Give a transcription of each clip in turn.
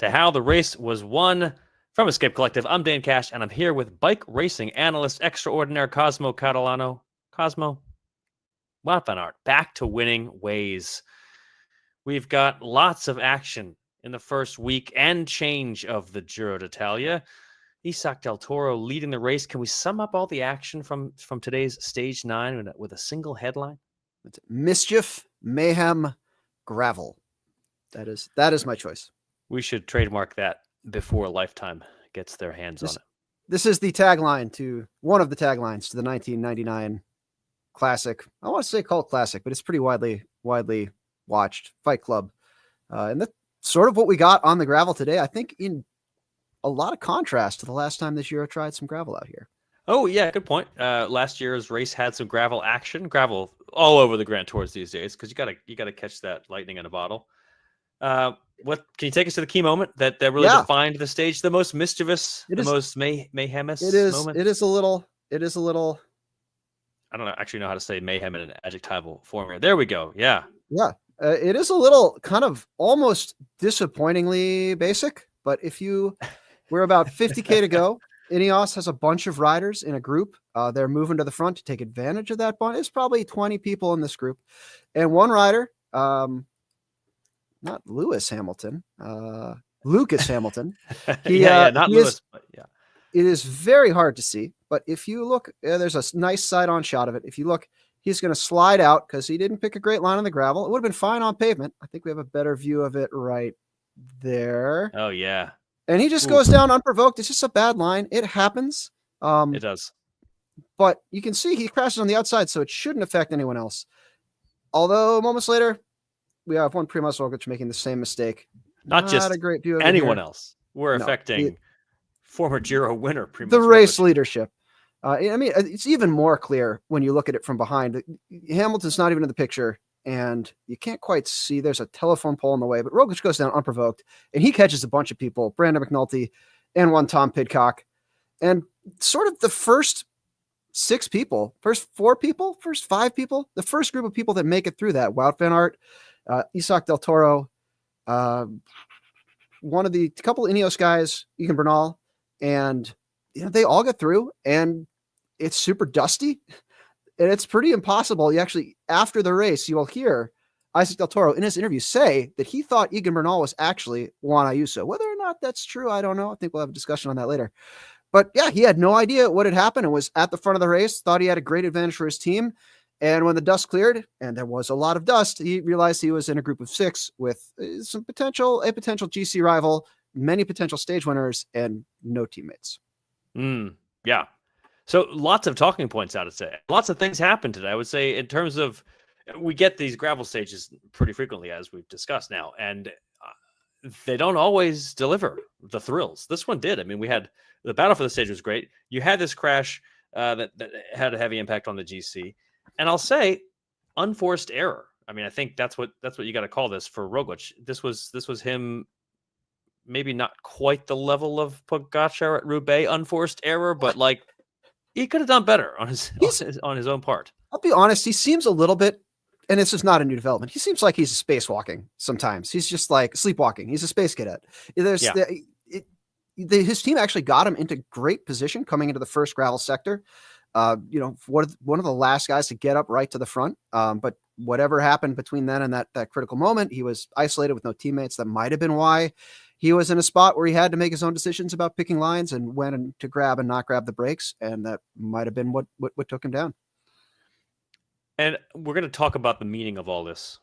to how the race was won. From Escape Collective, I'm Dane Cash, and I'm here with bike racing analyst extraordinaire Cosmo Catalano. Cosmo, Wout van Aert, back to winning ways. We've got lots of action in the first week and change of the Giro d'Italia. Isaac Del Toro leading the race. Can we sum up all the action from today's Stage 9 with a single headline? It's mischief, mayhem, gravel. That is my choice. We should trademark that before Lifetime gets their hands on it. This is the tagline to one of the taglines to the 1999 classic. I want to say cult classic, but it's pretty widely watched Fight Club. And that's sort of what we got on the gravel today. I think in a lot of contrast to the last time this Giro tried some gravel out here. Oh, yeah, good point. Last year's race had some gravel action. Gravel all over the Grand Tours these days because you gotta catch that lightning in a bottle. What can you take us to the key moment that really defined the stage, the most mischievous, most mayhemous moment? It is a little. I don't actually know how to say mayhem in an adjectival form here. There we go. Yeah. It is a little kind of almost disappointingly basic, but we're about 50K to go. Ineos has a bunch of riders in a group. They're moving to the front to take advantage of that bunch. It's probably 20 people in this group, and one rider, not Lewis Hamilton, Lucas Hamilton. Not Lewis, but yeah. It is very hard to see, but if you look, there's a nice side-on shot of it. If you look, he's going to slide out because he didn't pick a great line on the gravel. It would have been fine on pavement. I think we have a better view of it right there. Oh, yeah. And he just goes down unprovoked. It's just a bad line. It happens. It does. But you can see he crashes on the outside, so it shouldn't affect anyone else. Although moments later, we have one Primož Roglic making the same mistake. Not just a great view of anyone else. We're affecting former Giro winner Primož the Roglic. Race leadership. I mean, it's even more clear when you look at it from behind. Hamilton's not even in the picture, and you can't quite see. There's a telephone pole in the way, but Roglic goes down unprovoked, and he catches a bunch of people, Brandon McNulty and one Tom Pidcock. And sort of the first 5 people, the first group of people that make it through that, Wout van Aert, Isaac Del Toro, one of the couple of Ineos guys, Egan Bernal, and they all get through, and it's super dusty, and it's pretty impossible. You actually, after the race, you will hear Isaac Del Toro in his interview say that he thought Egan Bernal was actually Juan Ayuso. Whether or not that's true, I don't know. I think we'll have a discussion on that later. But yeah, he had no idea what had happened and was at the front of the race, thought he had a great advantage for his team. And when the dust cleared, and there was a lot of dust, he realized he was in a group of 6 with a potential GC rival, many potential stage winners, and no teammates. Yeah. So lots of talking points out of today. Lots of things happened today. I would say in terms of, we get these gravel stages pretty frequently, as we've discussed now, and they don't always deliver the thrills. This one did. I mean, we had the battle for the stage was great. You had this crash that had a heavy impact on the GC. And I'll say unforced error. I mean, I think that's what you got to call this for Roglic. This was him, maybe not quite the level of Pogačar at Roubaix unforced error, but like he could have done better on his own part. I'll be honest, he seems a little bit, and this is not a new development. He seems like he's spacewalking sometimes. He's just like sleepwalking. He's a space cadet. His team actually got him into great position coming into the first gravel sector. One of the last guys to get up right to the front. But whatever happened between then and that critical moment, he was isolated with no teammates. That might have been why he was in a spot where he had to make his own decisions about picking lines and when to grab and not grab the brakes. And that might have been what took him down. And we're going to talk about the meaning of all this,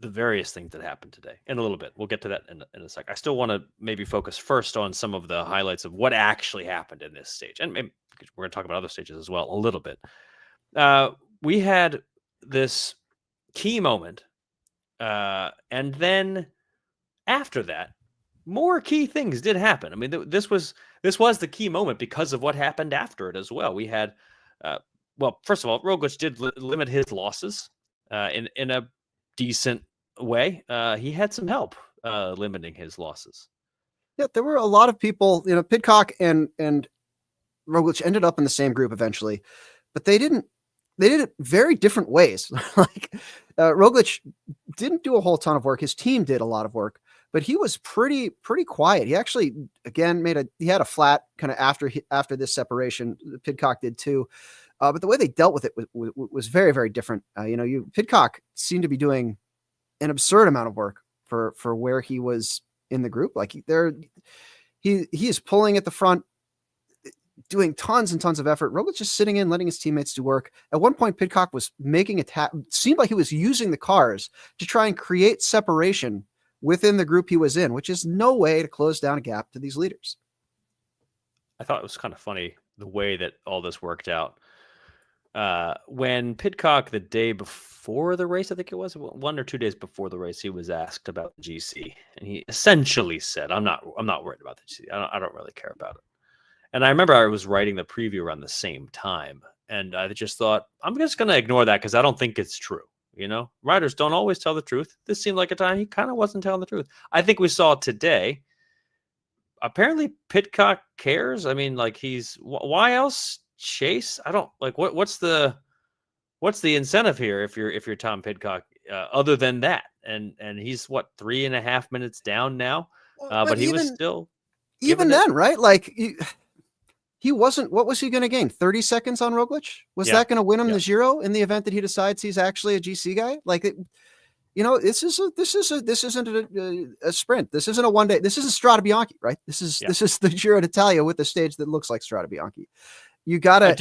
the various things that happened today in a little bit. We'll get to that in a sec. I still want to maybe focus first on some of the highlights of what actually happened in this stage. And maybe we're going to talk about other stages as well a little bit. We had this key moment. And then after that, more key things did happen. I mean, this was the key moment because of what happened after it as well. We had, first of all, Roglic did limit his losses in a decent way. He had some help limiting his losses. Yeah, there were a lot of people, Pidcock and Roglic ended up in the same group eventually, but they did it very different ways. Like Roglic didn't do a whole ton of work. His team did a lot of work, but he was pretty quiet. He actually, again, he had a flat kind of after this separation. Pidcock did too. But the way they dealt with it was very, very different. Pidcock seemed to be doing an absurd amount of work for where he was in the group. Like he is pulling at the front, doing tons and tons of effort. Roglic just sitting in, letting his teammates do work. At one point, Pidcock was making seemed like he was using the cars to try and create separation within the group he was in, which is no way to close down a gap to these leaders. I thought it was kind of funny the way that all this worked out. When Pidcock, the day before the race, I think it was 1 or 2 days before the race, he was asked about the GC, and he essentially said, "I'm not worried about the GC. I don't really care about it." And I remember I was writing the preview around the same time, and I just thought, I'm just going to ignore that because I don't think it's true. Riders don't always tell the truth. This seemed like a time he kind of wasn't telling the truth. I think we saw today. Apparently, Pidcock cares. I mean, like why else chase? I don't like what's the incentive here if you're Tom Pidcock other than that? And he's 3.5 minutes down now, but he was still even then, right? Like he wasn't. What was he going to gain? 30 seconds on Roglic? Was that going to win him the Giro in the event that he decides he's actually a GC guy? Like this isn't a sprint. This isn't a 1 day. This isn't Strade Bianche, right? This is the Giro d'Italia with a stage that looks like Strade Bianche. You gotta.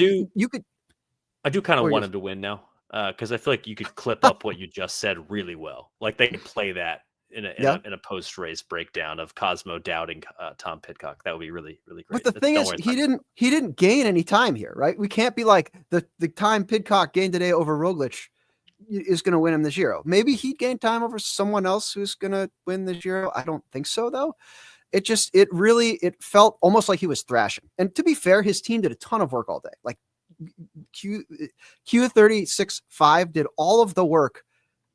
I do kind of want him to win now because I feel like you could clip up what you just said really well. Like they could play that in a post race breakdown of Cosmo doubting Tom Pidcock. That would be really, really great. But the thing is, he didn't gain any time here, right? We can't be like the time Pidcock gained today over Roglic is going to win him the Giro. Maybe he gained time over someone else who's going to win the Giro. I don't think so, though. It felt almost like he was thrashing. And to be fair, his team did a ton of work all day. Like Q36.5 did all of the work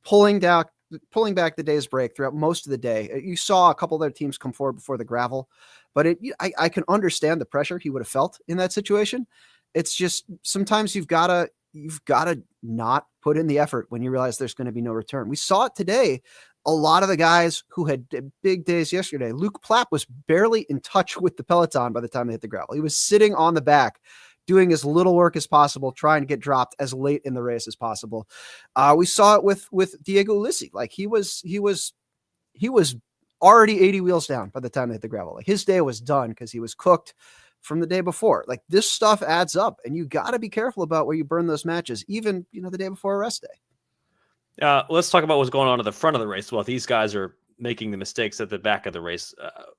pulling back the day's break throughout most of the day. You saw a couple of their teams come forward before the gravel, but I can understand the pressure he would have felt in that situation. It's just sometimes you've got to not put in the effort when you realize there's going to be no return. We saw it today. A lot of the guys who had big days yesterday, Luke Plapp was barely in touch with the peloton by the time they hit the gravel. He was sitting on the back, doing as little work as possible, trying to get dropped as late in the race as possible. We saw it with Diego Ulissi. Like he was already 80 wheels down by the time they hit the gravel. Like his day was done because he was cooked from the day before. Like this stuff adds up, and you got to be careful about where you burn those matches, even the day before a rest day. Let's talk about what's going on at the front of the race. Well, these guys are making the mistakes at the back of the race.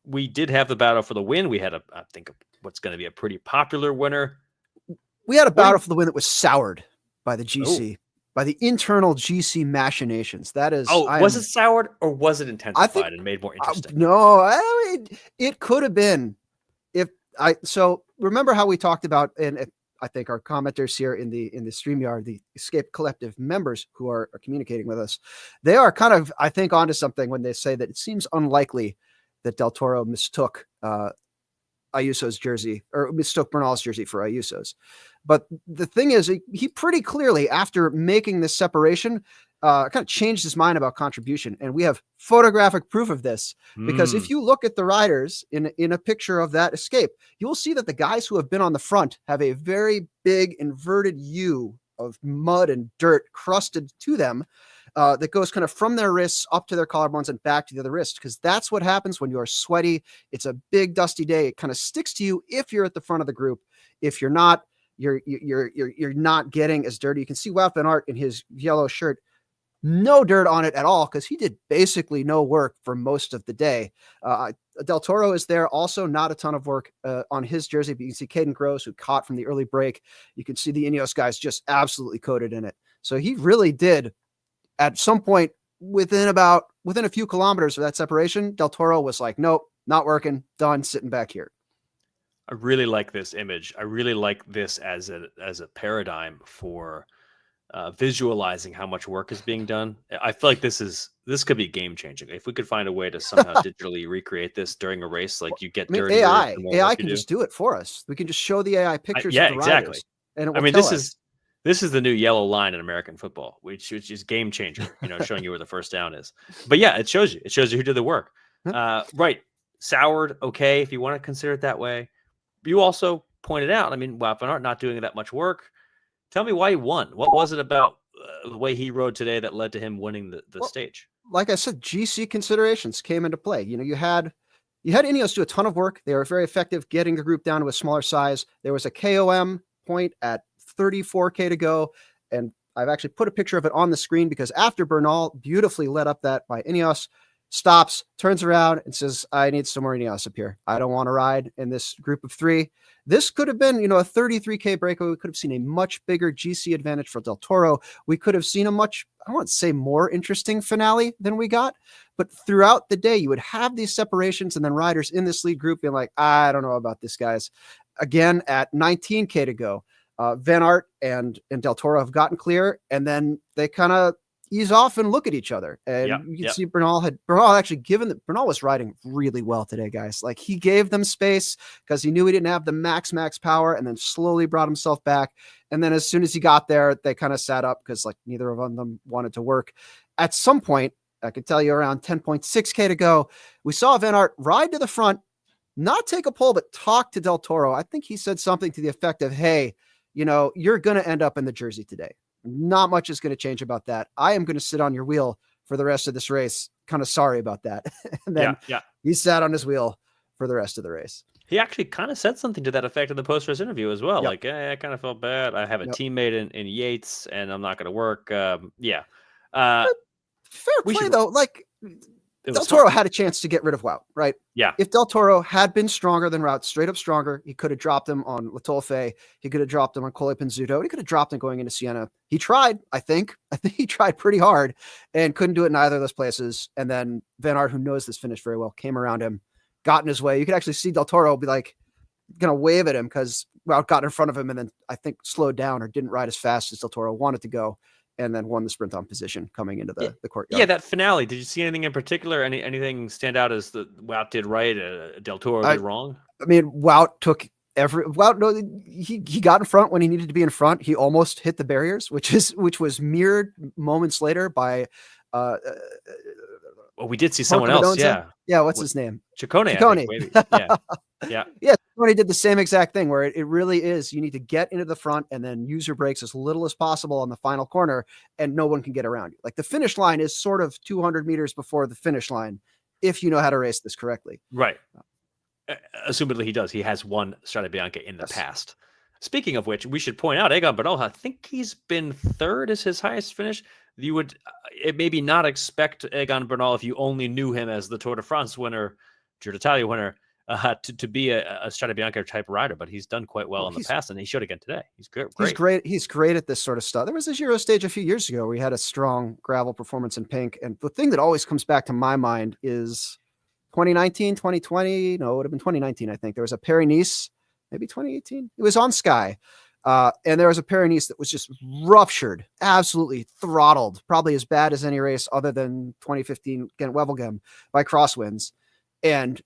We did have the battle for the win. We had I think what's going to be a pretty popular winner. We had a battle for the win that was soured by the GC, by the internal GC machinations. That is, was it soured or was it intensified and made more interesting? It could have been. So remember how we talked about, and I think our commenters here in the StreamYard, the Escape Collective members who are communicating with us, they are kind of, I think, onto something when they say that it seems unlikely that Del Toro mistook Ayuso's jersey or mistook Bernal's jersey for Ayuso's. But the thing is, he pretty clearly, after making this separation, kind of changed his mind about contribution. And we have photographic proof of this, because if you look at the riders in a picture of that escape, you will see that the guys who have been on the front have a very big inverted U of mud and dirt crusted to them that goes kind of from their wrists up to their collarbones and back to the other wrist, because that's what happens when you are sweaty. It's a big dusty day. It kind of sticks to you if you're at the front of the group. If you're not, you're not getting as dirty. You can see Wout van Aert in his yellow shirt, no dirt on it at all, because he did basically no work for most of the day. Del Toro is there, also not a ton of work on his jersey, but you can see Caden Gross, who caught from the early break. You can see the Ineos guys just absolutely coated in it. So he really did, at some point within a few kilometers of that separation, Del Toro was like, nope, not working, done, sitting back here. I really like this image. I really like this as a paradigm for visualizing how much work is being done. I feel like this could be game changing. If we could find a way to somehow digitally recreate this during a race, like you get dirty. AI can just do it for us. We can just show the AI pictures. Of the riders, and it will this is the new yellow line in American football, which is game changer. Showing you where the first down is. But yeah, it shows you who did the work. Right. Soured, okay, if you want to consider it that way. You also pointed out, I mean, Wout van Aert not doing that much work. Tell me why he won. What was it about the way he rode today that led to him winning the stage? Like I said, GC considerations came into play. You had Ineos do a ton of work. They were very effective getting the group down to a smaller size. There was a KOM point at 34K to go. And I've actually put a picture of it on the screen because after Bernal beautifully led up that by Ineos, stops, turns around and says, I need some more Ineos up here. I don't want to ride in this group of three. This could have been, a 33K breakaway. We could have seen a much bigger GC advantage for Del Toro. We could have seen a much, I won't say more interesting finale than we got, but throughout the day, you would have these separations and then riders in this lead group being like, I don't know about this, guys. Again, at 19K to go, Van Aert and Del Toro have gotten clear, and then they kind of ease off and look at each other. And you can see Bernal was riding really well today, guys. Like, he gave them space because he knew he didn't have the max power, and then slowly brought himself back. And then as soon as he got there, they kind of sat up because like neither of them wanted to work. At some point, I could tell you around 10.6K to go, we saw Van Aert ride to the front, not take a pole, but talk to Del Toro. I think he said something to the effect of, hey, you're going to end up in the jersey today. Not much is going to change about that. I am going to sit on your wheel for the rest of this race. Kind of sorry about that. And then he sat on his wheel for the rest of the race. He actually kind of said something to that effect in the post-race interview as well. Yep. Like, I kind of felt bad. I have a teammate in Yates, and I'm not going to work. Fair play, though. Like, Del Toro had a chance to get rid of Wout, right? Yeah. If Del Toro had been stronger than Wout, straight up stronger, he could have dropped him on Lotolfe. He could have dropped him on Cole Pinzuto. He could have dropped him going into Siena. He tried, I think he tried pretty hard and couldn't do it in either of those places. And then Van Aert, who knows this finish very well, came around him, got in his way. You could actually see Del Toro be like, going to wave at him because Wout got in front of him and then I think slowed down or didn't ride as fast as Del Toro wanted to go, and then won the sprint on position coming into the courtyard. Yeah, that finale. Did you see anything in particular? Anything stand out as the Wout did right, Del Toro did wrong? I mean, Wout took he got in front when he needed to be in front. He almost hit the barriers, which was mirrored moments later by we did see someone else. What's his name? Ciccone. Yeah. When he did the same exact thing where it really is, you need to get into the front and then use your brakes as little as possible on the final corner, and no one can get around you. Like, the finish line is sort of 200 meters before the finish line, if you know how to race this correctly. Right. Assumedly he does. He has won Strade Bianche in the past. Speaking of which, we should point out Egan Bernal, I think he's been third as his highest finish. You would maybe not expect Egan Bernal, if you only knew him as the Tour de France winner, Giro d'Italia winner, to be a Strade Bianche type rider, but he's done quite well in the past, and he showed again today. He's good. He's great at this sort of stuff. There was a Giro stage a few years ago where he had a strong gravel performance in pink, and the thing that always comes back to my mind is 2019, 2020. No, it would have been 2019. I think there was a Paris-Nice, maybe 2018. It was on Sky. And there was a Paris-Nice that was just ruptured, absolutely throttled, probably as bad as any race other than 2015 Gent-Wevelgem by crosswinds. And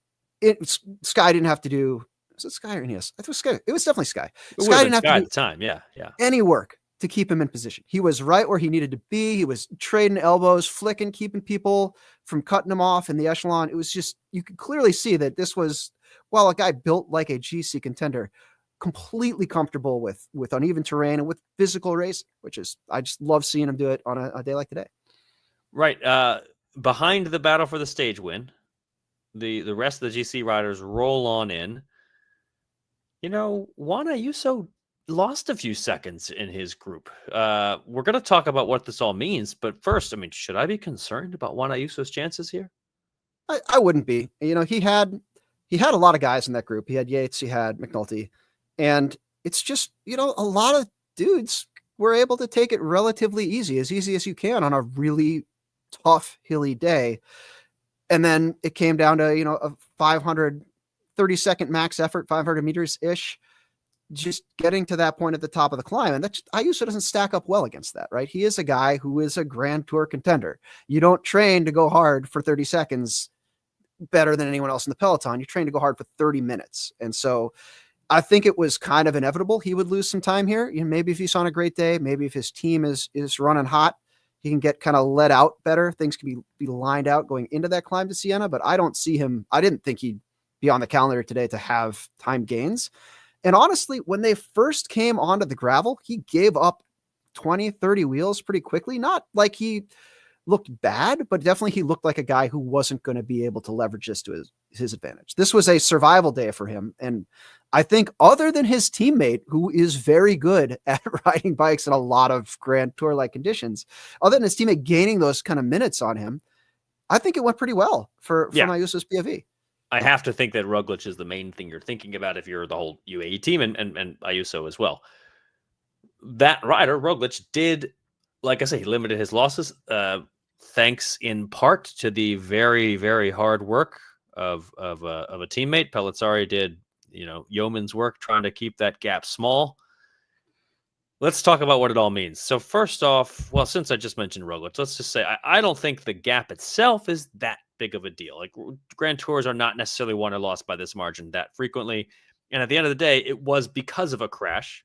Sky didn't have to do, was it Sky or Ineos? I think it was Sky. It was definitely Sky. Sky didn't have to do at the time. Yeah. Any work to keep him in position. He was right where he needed to be. He was trading elbows, flicking, keeping people from cutting him off in the echelon. It was just, you could clearly see that this was, well, a guy built like a GC contender, completely comfortable with uneven terrain and with physical race, which is, I just love seeing him do it on a day like today. Right. Behind the battle for the stage win, the rest of the GC riders roll on in. Juan Ayuso lost a few seconds in his group. We're going to talk about what this all means, but first, I mean, should I be concerned about Juan Ayuso's chances here? I wouldn't be. He had a lot of guys in that group. He had Yates, he had McNulty, and it's just, a lot of dudes were able to take it relatively easy as you can on a really tough, hilly day. And then it came down to, a 530-second max effort, 500 meters ish, just getting to that point at the top of the climb. And that Ayuso doesn't stack up well against that, right? He is a guy who is a Grand Tour contender. You don't train to go hard for 30 seconds better than anyone else in the peloton. You train to go hard for 30 minutes. And so I think it was kind of inevitable he would lose some time here. Maybe if he's on a great day, maybe if his team is running hot, he can get kind of let out better. Things can be lined out going into that climb to Siena, but I don't see him. I didn't think he'd be on the calendar today to have time gains. And honestly, when they first came onto the gravel, he gave up 20, 30 wheels pretty quickly. Not like he looked bad, but definitely he looked like a guy who wasn't going to be able to leverage this to his advantage. This was a survival day for him. And I think other than his teammate, who is very good at riding bikes in a lot of Grand Tour-like conditions, other than his teammate gaining those kind of minutes on him, I think it went pretty well for Ayuso's POV. I have to think that Roglic is the main thing you're thinking about if you're the whole UAE team and Ayuso as well. That rider, Roglic, did, like I say, he limited his losses, thanks in part to the very, very hard work of a teammate. Pellizzari did, yeoman's work trying to keep that gap small. Let's talk about what it all means. So first off, well, since I just mentioned Roglic, let's just say I don't think the gap itself is that big of a deal. Like, Grand Tours are not necessarily won or lost by this margin that frequently. And at the end of the day, it was because of a crash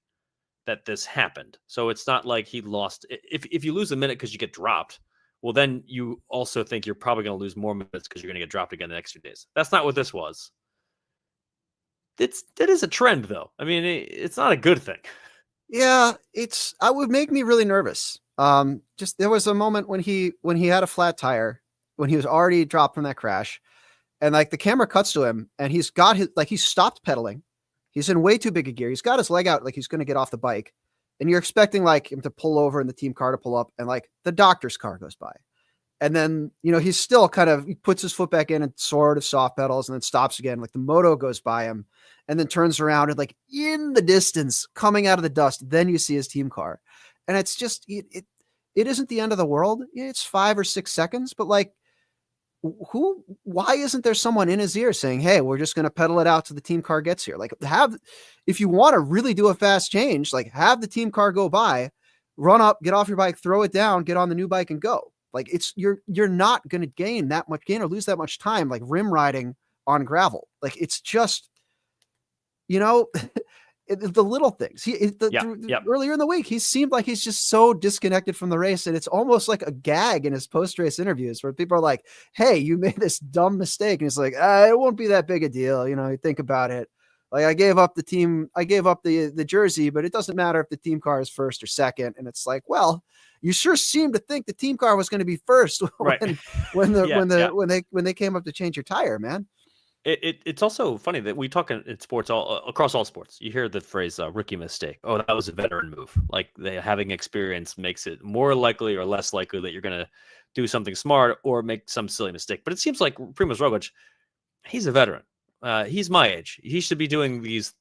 that this happened. So it's not like he lost. If you lose a minute because you get dropped, well, then you also think you're probably going to lose more minutes because you're going to get dropped again the next few days. That's not what this was. That is a trend, though. I mean, it's not a good thing. Yeah, I would make me really nervous. Just there was a moment when he had a flat tire, when he was already dropped from that crash, and like the camera cuts to him and he's got he's stopped pedaling. He's in way too big a gear. He's got his leg out like he's going to get off the bike, and you're expecting like him to pull over and the team car to pull up, and like the doctor's car goes by. And then, he's still he puts his foot back in and sort of soft pedals and then stops again. Like the moto goes by him and then turns around and like in the distance coming out of the dust, then you see his team car. And it's just, it isn't the end of the world. It's 5 or 6 seconds, but like why isn't there someone in his ear saying, hey, we're just going to pedal it out till the team car gets here? Like if you want to really do a fast change, like have the team car go by, run up, get off your bike, throw it down, get on the new bike and go. Like you're not going to gain that much gain or lose that much time, like rim riding on gravel. Like it's just, the little things. Earlier in the week, he seemed like he's just so disconnected from the race. And it's almost like a gag in his post-race interviews where people are like, hey, you made this dumb mistake. And he's like, it won't be that big a deal. You think about it. Like I gave up the jersey, but it doesn't matter if the team car is first or second. And it's like, well, you sure seem to think the team car was going to be first when they came up to change your tire, man. It's also funny that we talk in sports across all sports. You hear the phrase rookie mistake. Oh, that was a veteran move. Like having experience makes it more likely or less likely that you're going to do something smart or make some silly mistake. But it seems like Primož Roglic, he's a veteran. He's my age. He should be doing these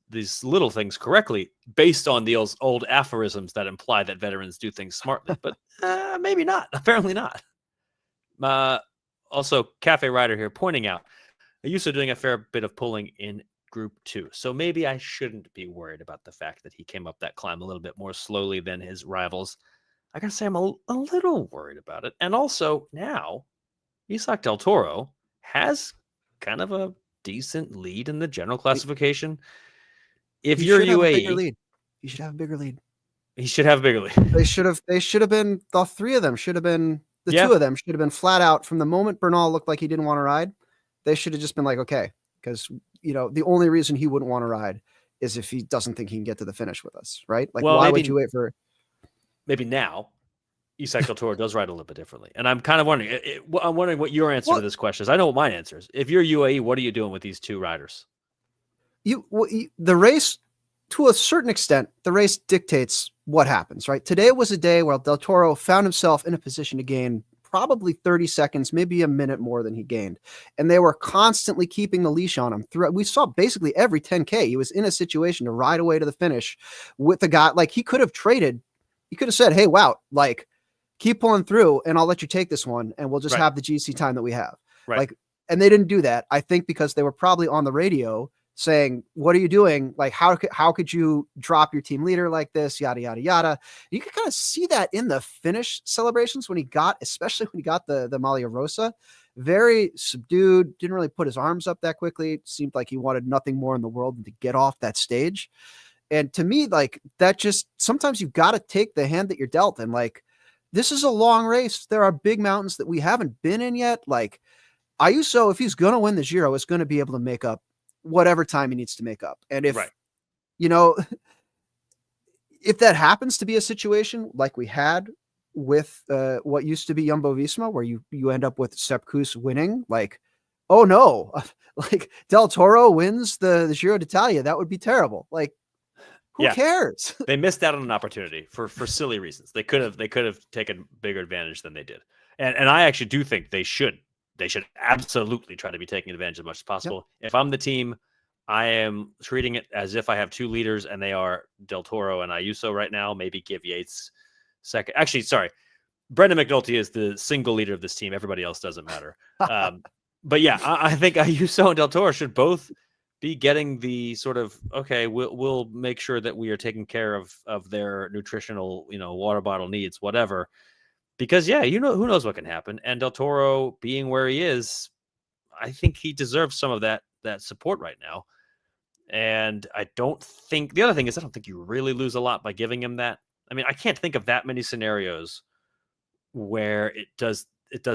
little things correctly based on the old aphorisms that imply that veterans do things smartly. But maybe not. Apparently not. Also, Cafe Rider here pointing out, Ayuso doing a fair bit of pulling in Group 2. So maybe I shouldn't be worried about the fact that he came up that climb a little bit more slowly than his rivals. I gotta say I'm a little worried about it. And also now, Isaac Del Toro has kind of a decent lead in the general classification. If you're UAE, you should have a bigger lead. He should have a bigger lead. They should have been, the three of them should have been, two of them should have been flat out from the moment Bernal looked like he didn't want to ride. They should have just been like, okay, because the only reason he wouldn't want to ride is if he doesn't think he can get to the finish with us, right? Like, why would you wait for? Maybe now, Isaac Del Toro does ride a little bit differently, and I'm kind of wondering. I'm wondering what your answer to this question is. I know what my answer is. If you're UAE, what are you doing with these two riders? The race, to a certain extent, the race dictates what happens, right? Today was a day where Del Toro found himself in a position to gain probably 30 seconds, maybe a minute more than he gained. And they were constantly keeping the leash on him throughout. We saw basically every 10K. He was in a situation to ride away to the finish with the guy. Like he could have traded. He could have said, hey, wow, like keep pulling through and I'll let you take this one. And we'll just have the GC time that we have. Right. Like, and they didn't do that. I think because they were probably on the radio saying, what are you doing? Like, how could you drop your team leader like this? Yada, yada, yada. You could kind of see that in the finish celebrations especially when he got the Maglia Rosa, very subdued, didn't really put his arms up that quickly. It seemed like he wanted nothing more in the world than to get off that stage. And to me, like that just, sometimes you've got to take the hand that you're dealt. And like, this is a long race. There are big mountains that we haven't been in yet. Like Ayuso, if he's going to win the Giro, is going to be able to make up whatever time he needs to make up. And if, Right. you know, if that happens to be a situation like we had with what used to be Jumbo Visma, where you end up with Sepp Kuss winning, like, oh no, like Del Toro wins the Giro d'Italia, that would be terrible. Like, who cares? They missed out on an opportunity for silly reasons. They could have taken bigger advantage than they did. And I actually do think they should absolutely try to be taking advantage as much as possible. Yep. If I'm the team, I am treating it as if I have two leaders and they are Del Toro and Ayuso right now. Maybe give Yates second. Actually, sorry. Brendan McNulty is the single leader of this team. Everybody else doesn't matter. But yeah, I think Ayuso and Del Toro should both be getting the sort of, okay, we'll make sure that we are taking care of their nutritional, water bottle needs, whatever. Because who knows what can happen. And Del Toro being where he is, I think he deserves some of that support right now. And I don't think the other thing is I don't think you really lose a lot by giving him that. I mean, I can't think of that many scenarios where it does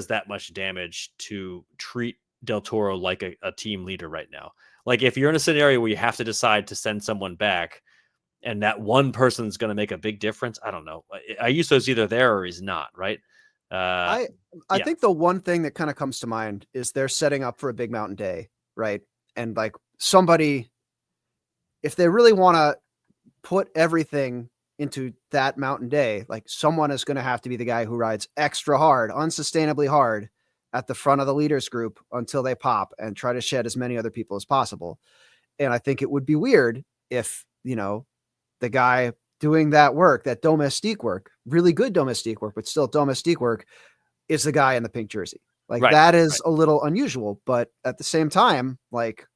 that much damage to treat Del Toro like a team leader right now. Like if you're in a scenario where you have to decide to send someone back and that one person's going to make a big difference, I don't know. Ayuso's either there or he's not, right? I think the one thing that kind of comes to mind is they're setting up for a big mountain day, right? And like somebody, if they really want to put everything into that mountain day, like someone is going to have to be the guy who rides extra hard, unsustainably hard at the front of the leaders group until they pop and try to shed as many other people as possible. And I think it would be weird if, the guy doing that work, that domestique work, really good domestique work, but still domestique work, is the guy in the pink jersey. Like that is a little unusual, but at the same time, like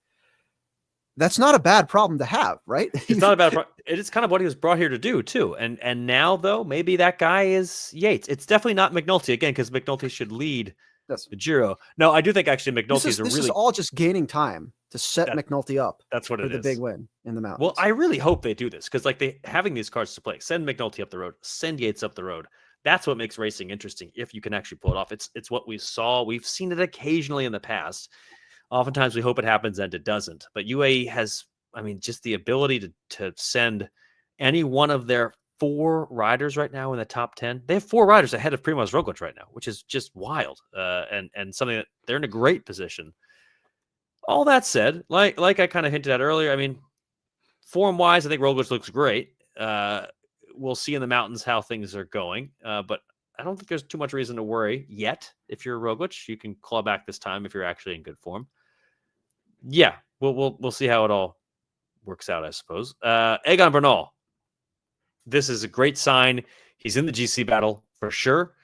that's not a bad problem to have, right? It's not a bad problem. It is kind of what he was brought here to do too. And now though, maybe that guy is Yates. It's definitely not McNulty again, because McNulty should lead the Giro. No, I do think actually McNulty this is all just gaining time to set McNulty up. That's what it is. The big win in the mountains. Well, I really hope they do this because like they having these cards to play, send McNulty up the road, send Yates up the road. That's what makes racing interesting. If you can actually pull it off, it's what we saw. We've seen it occasionally in the past. Oftentimes we hope it happens and it doesn't. But UAE has, just the ability to send any one of their 4 riders right now in the top 10. They have 4 riders ahead of Primož Roglic right now, which is just wild. And something that they're in a great position. All that said, like I kind of hinted at earlier, form-wise, I think Roglic looks great. We'll see in the mountains how things are going. But I don't think there's too much reason to worry yet. If you're Roglic, you can claw back this time if you're actually in good form. Yeah, we'll see how it all works out, I suppose. Egan Bernal. This is a great sign. He's in the GC battle for sure.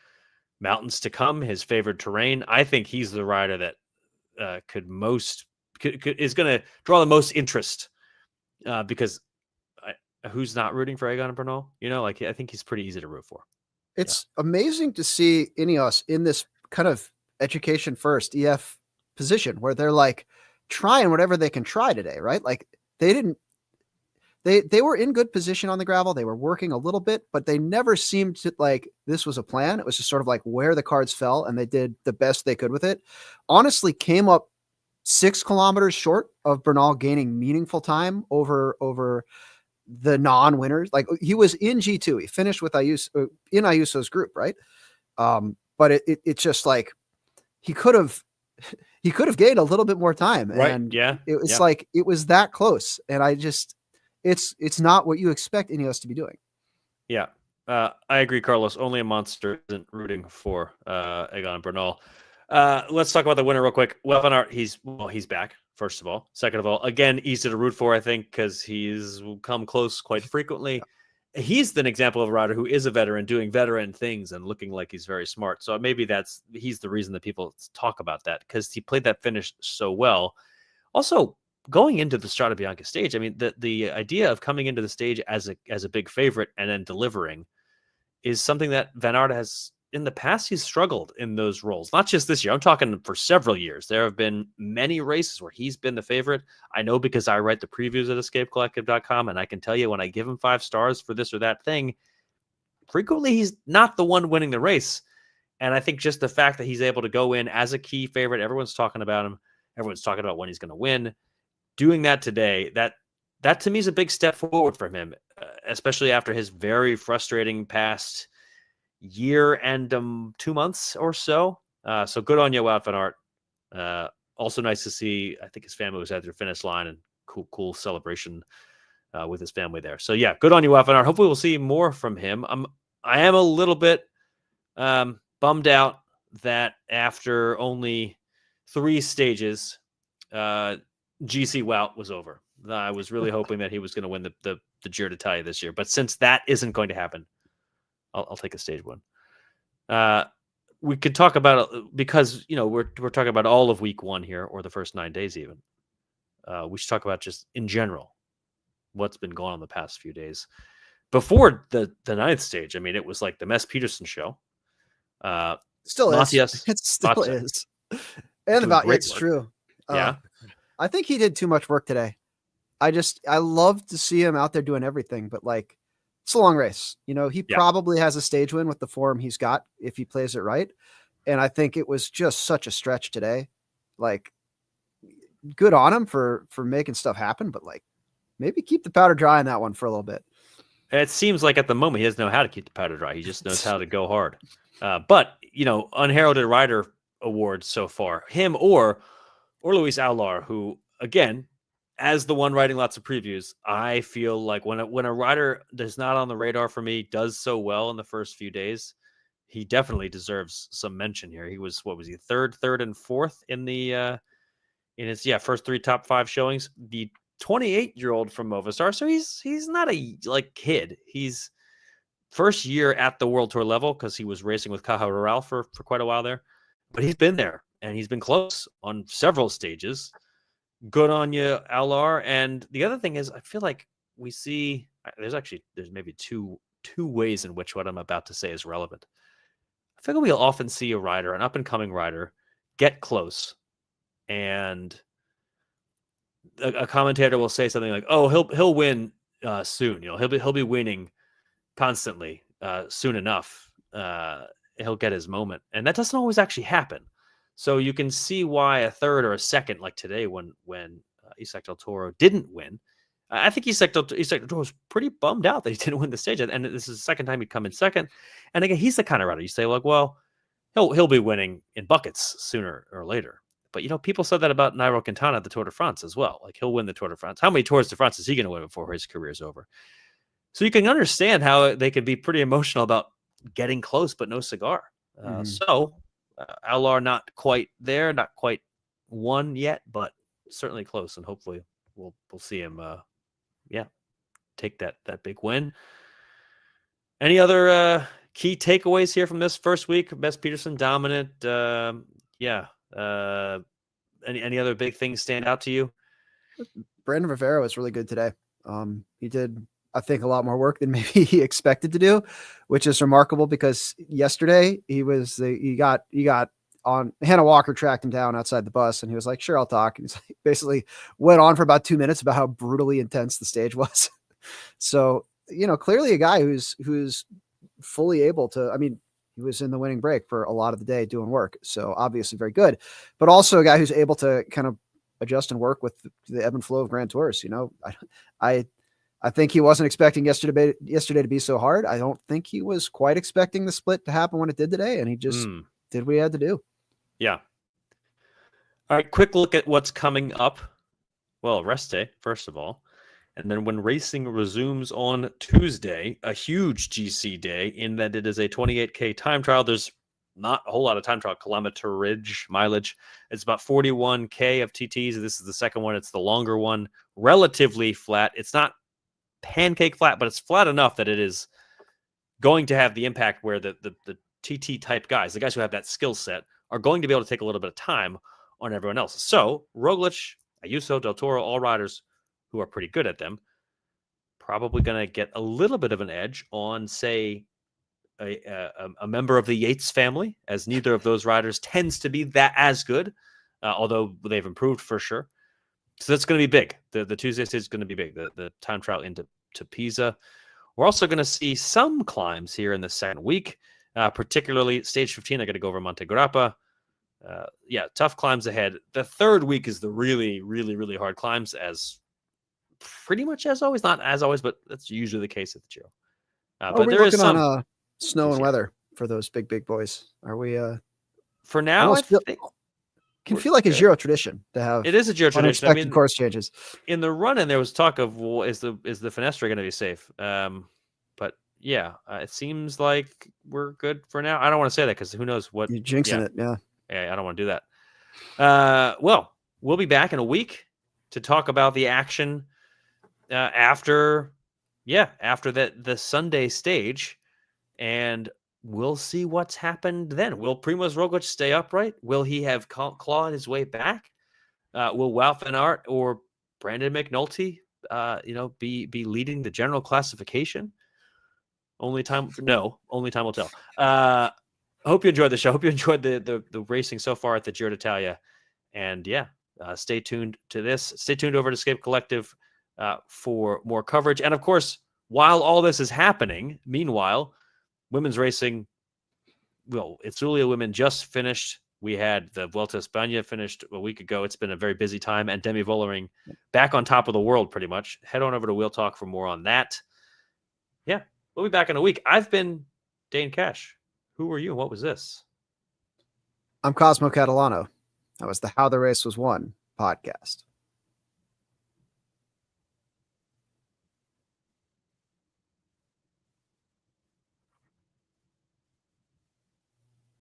Mountains to come, his favorite terrain. I think he's the rider that is going to draw the most interest because who's not rooting for Egan Bernal? I think he's pretty easy to root for. It's amazing to see Ineos in this kind of education first EF position where they're like trying whatever they can try today, right? Like they were in good position on the gravel. They were working a little bit, but they never seemed to like this was a plan. It was just sort of like where the cards fell and they did the best they could with it. Honestly, came up 6 kilometers short of Bernal gaining meaningful time over the non-winners. Like he was in G2. He finished with Ayuso in Ayuso's group, right? But it's just like he could have gained a little bit more time. Right. And yeah. It was like it was that close. And I just it's not what you expect Ineos to be doing. Yeah. I agree, Carlos. Only a monster isn't rooting for Egan Bernal. Let's talk about the winner real quick. Well, Van Aert, he's back, first of all. Second of all, again, easy to root for, I think, because he's come close quite frequently. Yeah. He's an example of a rider who is a veteran doing veteran things and looking like he's very smart. So maybe he's the reason that people talk about that, because he played that finish so well. Also, going into the Strade Bianche stage, the idea of coming into the stage as a big favorite and then delivering is something that Van Aert has in the past. He's struggled in those roles, not just this year. I'm talking for several years. There have been many races where he's been the favorite. I know because I write the previews at escapecollective.com, and I can tell you when I give him 5 stars for this or that thing, frequently he's not the one winning the race. And I think just the fact that he's able to go in as a key favorite, everyone's talking about him. Everyone's talking about when he's going to win. Doing that today, that to me is a big step forward for him, especially after his very frustrating past year and 2 months or so. So good on you, Wout van Aert. Also nice to see, I think his family was at their finish line, and cool celebration with his family there. So yeah, good on you, Wout van Aert. Hopefully we'll see more from him. I am a little bit bummed out that after only 3 stages, GC Wout was over. I was really hoping that he was going to win the Giro d'Italia this year, but since that isn't going to happen, I'll take a stage one. We could talk about it because we're talking about all of week 1 here, or the first 9 days even. We should talk about just in general what's been going on the past few days. Before the 9th stage, I mean, it was like the Mess Peterson show. Still Matthias, is. It still is. And it's work. true. Yeah. I think he did too much work today. I love to see him out there doing everything, but like, it's a long race. He probably has a stage win with the form he's got if he plays it right. And I think it was just such a stretch today. Like, good on him for making stuff happen, but like, maybe keep the powder dry on that one for a little bit. It seems like at the moment he doesn't know how to keep the powder dry. He just knows how to go hard. But unheralded rider awards so far, him or Luis Aular, who again, as the one writing lots of previews, I feel like when a rider that's not on the radar for me does so well in the first few days, he definitely deserves some mention here. He was, what was he, third, and fourth in the in his first 3 top 5 showings. The 28-year-old from Movistar, so he's not a kid. He's first year at the World Tour level because he was racing with Caja Rural for quite a while there, but he's been there and he's been close on several stages. Good on you, Aular. And the other thing is, I feel like we see there's maybe two ways in which what I'm about to say is relevant. I feel like we'll often see a rider, an up and coming rider, get close, and a commentator will say something like, "Oh, he'll win soon. He'll be winning constantly soon enough. He'll get his moment," and that doesn't always actually happen. So you can see why a third or a second, like today, when Isaac Del Toro didn't win, I think Isaac Del Toro was pretty bummed out that he didn't win the stage, and this is the second time he'd come in second. And again, he's the kind of rider you say, like, well, he'll be winning in buckets sooner or later. But people said that about Nairo Quintana at the Tour de France as well. Like, he'll win the Tour de France. How many Tours de France is he going to win before his career is over? So you can understand how they could be pretty emotional about getting close but no cigar. So Aular not quite there, not quite won yet, but certainly close, and hopefully we'll see him take that big win. Any other key takeaways here from this first week? Mess Peterson dominant. Any other big things stand out to you? Brandon Rivera was really good today. He did, I think, a lot more work than maybe he expected to do, which is remarkable because yesterday he got on. Hannah Walker tracked him down outside the bus and he was like, "Sure, I'll talk." And he's like, basically went on for about 2 minutes about how brutally intense the stage was. So, clearly a guy who's fully able to, I mean, he was in the winning break for a lot of the day doing work. So obviously very good, but also a guy who's able to kind of adjust and work with the ebb and flow of Grand Tours. I think he wasn't expecting yesterday to be so hard. I don't think he was quite expecting the split to happen when it did today. And he just did what he had to do. Yeah. All right. Quick look at what's coming up. Well, rest day, first of all. And then when racing resumes on Tuesday, a huge GC day in that it is a 28K time trial. There's not a whole lot of time trial kilometerage mileage. It's about 41K of TTs. This is the second one. It's the longer one, relatively flat. It's not pancake flat, but it's flat enough that it is going to have the impact where the TT type guys, the guys who have that skill set, are going to be able to take a little bit of time on everyone else. So Roglic, Ayuso, Del Toro, all riders who are pretty good at them, probably going to get a little bit of an edge on, say, a member of the Yates family, as neither of those riders tends to be that as good, although they've improved for sure. So that's going to be big. The Tuesday stage is going to be big. The time trial into Pisa. We're also going to see some climbs here in the second week, particularly stage 15. They're going to go over Monte Grappa. Tough climbs ahead. The third week is the really, really, really hard climbs, as pretty much as always. Not as always, but that's usually the case at the Giro. But we there is looking some on snow and weather for those big boys? Are we? For now, I think can feel like a Giro tradition to have. It is a Giro tradition. Unexpected course changes. In the run-in, there was talk of, well, is the Finestre going to be safe? But yeah, it seems like we're good for now. I don't want to say that because who knows what you're jinxing it. Yeah, I don't want to do that. Well, we'll be back in a week to talk about the action after the Sunday stage, and we'll see what's happened then. Will Primož Roglic stay upright? Will he have clawed his way back? Will Wout van Aert or Brandon McNulty, be leading the general classification? Only time will tell. I hope you enjoyed the show. Hope you enjoyed the racing so far at the Giro d'Italia. And stay tuned to this. Stay tuned over to Escape Collective for more coverage. And of course, while all this is happening, meanwhile, women's racing, well, Itzulia women just finished. We had the Vuelta a España finished a week ago. It's been a very busy time, and Demi Vollering back on top of the world pretty much. Head on over to Wheel Talk for more on that. Yeah, we'll be back in a week. I've been Dane Cash. Who were you and what was this? I'm Cosmo Catalano. That was the How the Race Was Won podcast.